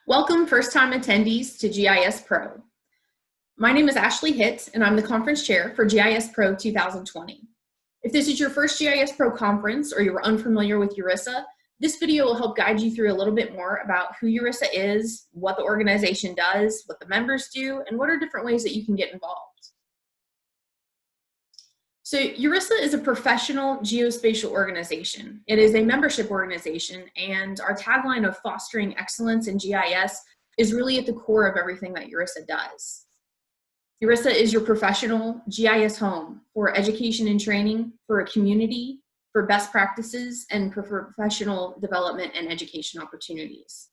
Welcome first-time attendees to GIS Pro. My name is Ashley Hitt, and I'm the conference chair for GISPro 2020. If this is your first GISPro conference or you're unfamiliar with URISA, this video will help guide you through a little bit more about who URISA is, what the organization does, what the members do, and what are different ways that you can get involved. So URISA is a professional geospatial organization. It is a membership organization, and our tagline of fostering excellence in GIS is really at the core of everything that URISA does. URISA is your professional GIS home for education and training, for a community, for best practices, and for professional development and education opportunities.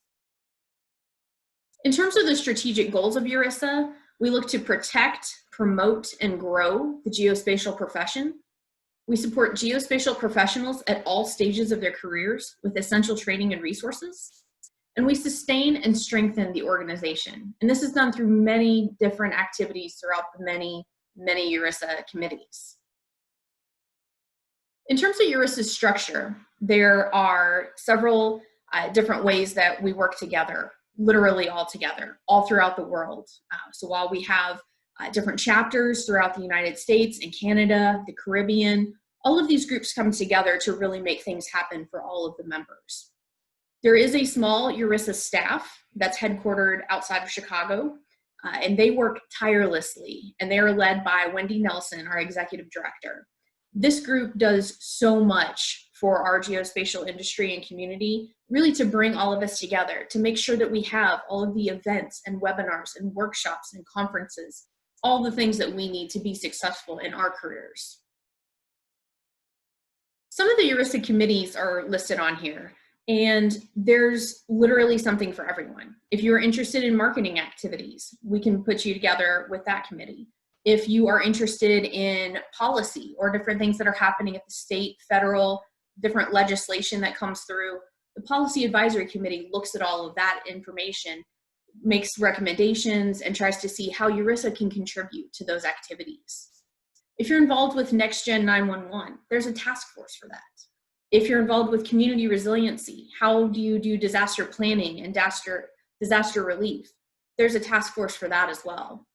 In terms of the strategic goals of URISA, we look to protect, promote, and grow the geospatial profession. We support geospatial professionals at all stages of their careers with essential training and resources. And we sustain and strengthen the organization. And this is done through many different activities throughout the many URISA committees. In terms of URISA's structure, there are several different ways that we work together, literally all together, all throughout the world. So while we have different chapters throughout the United States and Canada, the Caribbean, all of these groups come together to really make things happen for all of the members. There is a small URISA staff that's headquartered outside of Chicago, and they work tirelessly, and they are led by Wendy Nelson, our executive director. This group does so much for our geospatial industry and community, really to bring all of us together, to make sure that we have all of the events and webinars and workshops and conferences, all the things that we need to be successful in our careers. Some of the URISA committees are listed on here, and there's literally something for everyone. If you're interested in marketing activities, we can put you together with that committee. If you are interested in policy or different things that are happening at the state, federal, different legislation that comes through, the Policy Advisory Committee looks at all of that information, makes recommendations, and tries to see how URISA can contribute to those activities. If you're involved with Next Gen 911, there's a task force for that. If you're involved with community resiliency, how do you do disaster planning and disaster relief? There's a task force for that as well.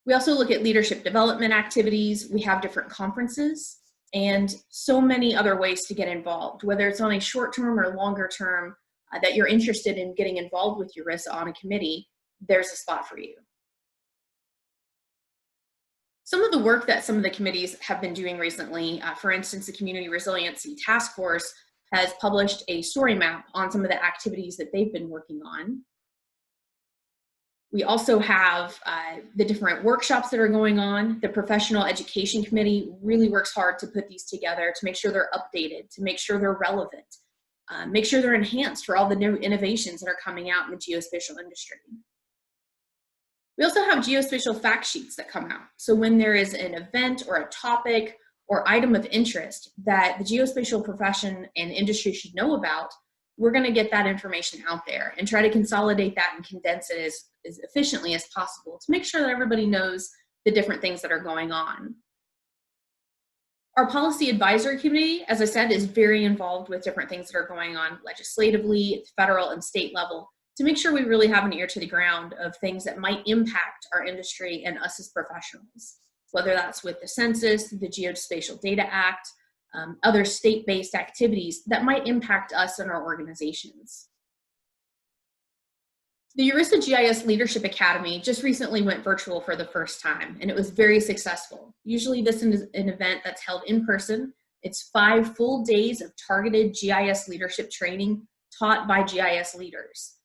We also look at leadership development activities. We have different conferences and so many other ways to get involved, whether it's on a short-term or longer term that you're interested in getting involved with URISA on a committee, there's a spot for you. Some of the work that some of the committees have been doing recently, for instance, the Community Resiliency Task Force has published a story map on some of the activities that they've been working on. We also have the different workshops that are going on. The Professional Education Committee really works hard to put these together to make sure they're updated, to make sure they're relevant, make sure they're enhanced for all the new innovations that are coming out in the geospatial industry. We also have geospatial fact sheets that come out. So when there is an event or a topic or item of interest that the geospatial profession and industry should know about, we're going to get that information out there and try to consolidate that and condense it as efficiently as possible to make sure that everybody knows the different things that are going on. Our Policy Advisory Committee, as I said, is very involved with different things that are going on legislatively, at the federal and state level, to make sure we really have an ear to the ground of things that might impact our industry and us as professionals, whether that's with the census, the Geospatial Data Act, other state-based activities that might impact us and our organizations. The URISA GIS Leadership Academy just recently went virtual for the first time, and it was very successful. Usually this is an event that's held in person. It's 5 full days of targeted GIS leadership training taught by GIS leaders.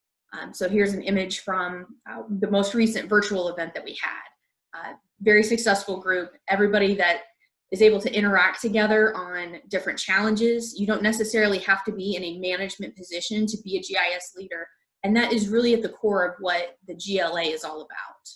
So here's an image from the most recent virtual event that we had. Very successful group, everybody that is able to interact together on different challenges. You don't necessarily have to be in a management position to be a GIS leader, and that is really at the core of what the GLA is all about.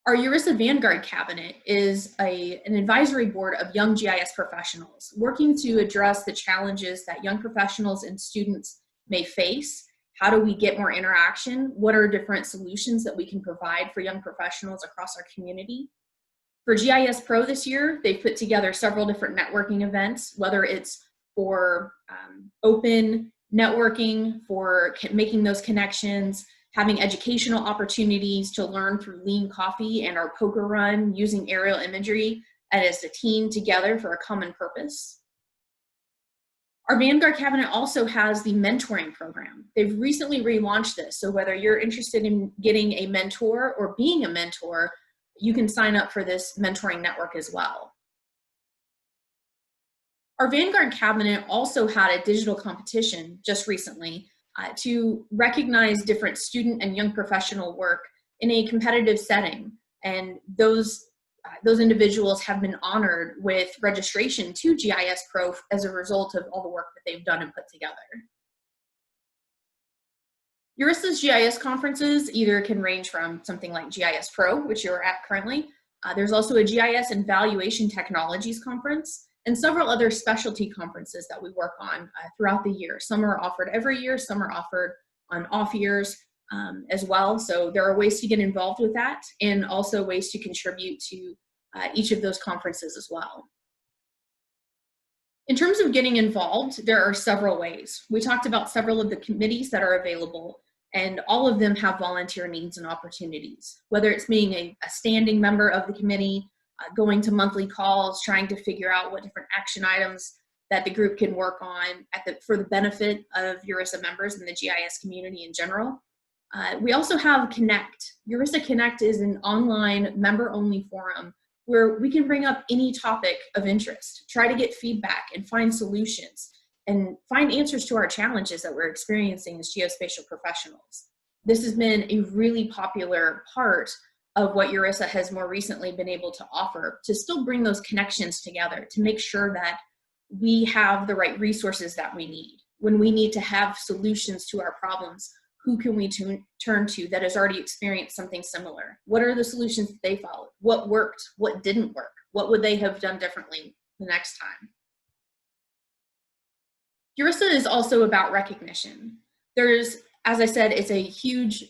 Our URISA Vanguard cabinet is an advisory board of young GIS professionals working to address the challenges that young professionals and students may face. How do we get more interaction? What are different solutions that we can provide for young professionals across our community? For GIS Pro this year, they've put together several different networking events, whether it's for open networking, for making those connections, having educational opportunities to learn through Lean Coffee and our poker run, using aerial imagery as a team together for a common purpose. Our Vanguard cabinet also has the mentoring program. They've recently relaunched this, so whether you're interested in getting a mentor or being a mentor, you can sign up for this mentoring network as well. Our Vanguard cabinet also had a digital competition just recently to recognize different student and young professional work in a competitive setting. And those individuals have been honored with registration to GISPro as a result of all the work that they've done and put together. URISA's GIS conferences either can range from something like GISPro, which you're at currently. There's also a GIS and Valuation Technologies conference, and several other specialty conferences that we work on throughout the year. Some are offered every year, some are offered on off years as well. So there are ways to get involved with that, and also ways to contribute to each of those conferences as well. In terms of getting involved, there are several ways. We talked about several of the committees that are available, and all of them have volunteer needs and opportunities, whether it's being a standing member of the committee, going to monthly calls, trying to figure out what different action items that the group can work on for the benefit of URISA members and the GIS community in general. We also have Connect. URISA Connect is an online member-only forum where we can bring up any topic of interest, try to get feedback and find solutions, and find answers to our challenges that we're experiencing as geospatial professionals. This has been a really popular part of what URISA has more recently been able to offer, to still bring those connections together, to make sure that we have the right resources that we need. When we need to have solutions to our problems, who can we turn to that has already experienced something similar? What are the solutions that they followed? What worked? What didn't work? What would they have done differently the next time? URISA is also about recognition. There's, as I said, it's a huge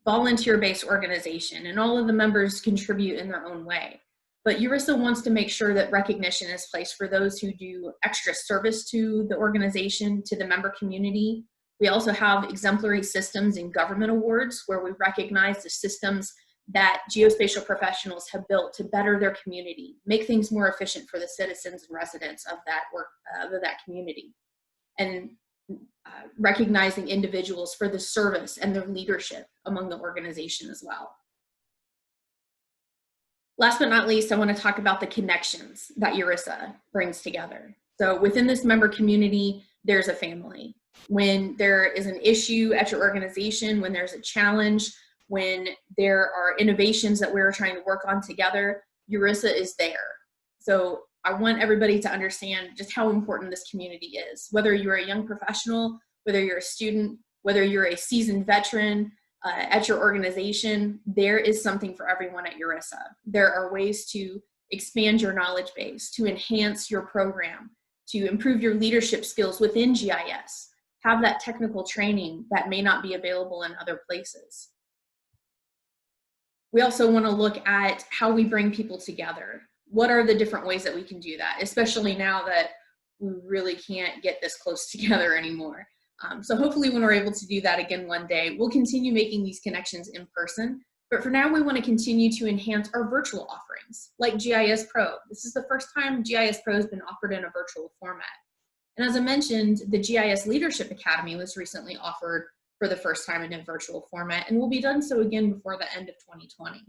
volunteer-based organization, and all of the members contribute in their own way. But URISA wants to make sure that recognition is placed for those who do extra service to the organization, to the member community. We also have exemplary systems and government awards where we recognize the systems that geospatial professionals have built to better their community, make things more efficient for the citizens and residents of that work, of that community, and recognizing individuals for the service and their leadership among the organization as well. Last but not least, I want to talk about the connections that URISA brings together. So within this member community, there's a family. When there is an issue at your organization, when there's a challenge, when there are innovations that we're trying to work on together, URISA is there. So I want everybody to understand just how important this community is. Whether you're a young professional, whether you're a student, whether you're a seasoned veteran at your organization, there is something for everyone at URISA. There are ways to expand your knowledge base, to enhance your program, to improve your leadership skills within GIS, have that technical training that may not be available in other places. We also want to look at how we bring people together. What are the different ways that we can do that, especially now that we really can't get this close together anymore. So hopefully when we're able to do that again one day, we'll continue making these connections in person. But for now, we want to continue to enhance our virtual offerings, like GISPro. This is the first time GISPro has been offered in a virtual format. And as I mentioned, the GIS Leadership Academy was recently offered for the first time in a virtual format, and will be done so again before the end of 2020.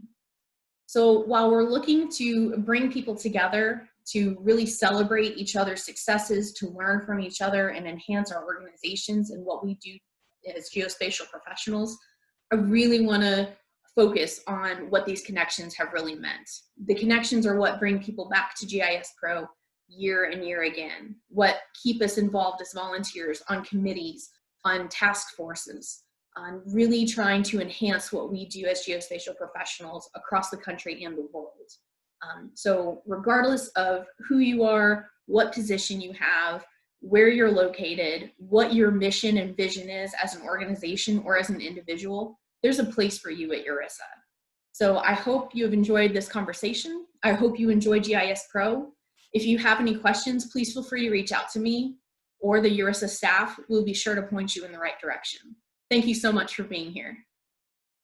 So while we're looking to bring people together, to really celebrate each other's successes, to learn from each other and enhance our organizations and what we do as geospatial professionals, I really want to focus on what these connections have really meant. The connections are what bring people back to GISPro year and year again, what keep us involved as volunteers on committees, on task forces, on really trying to enhance what we do as geospatial professionals across the country and the world. So regardless of who you are, what position you have, where you're located, what your mission and vision is as an organization or as an individual, there's a place for you at URISA. So I hope you have enjoyed this conversation. I hope you enjoy GISPro. If you have any questions, please feel free to reach out to me. or the URISA staff will be sure to point you in the right direction. Thank you so much for being here.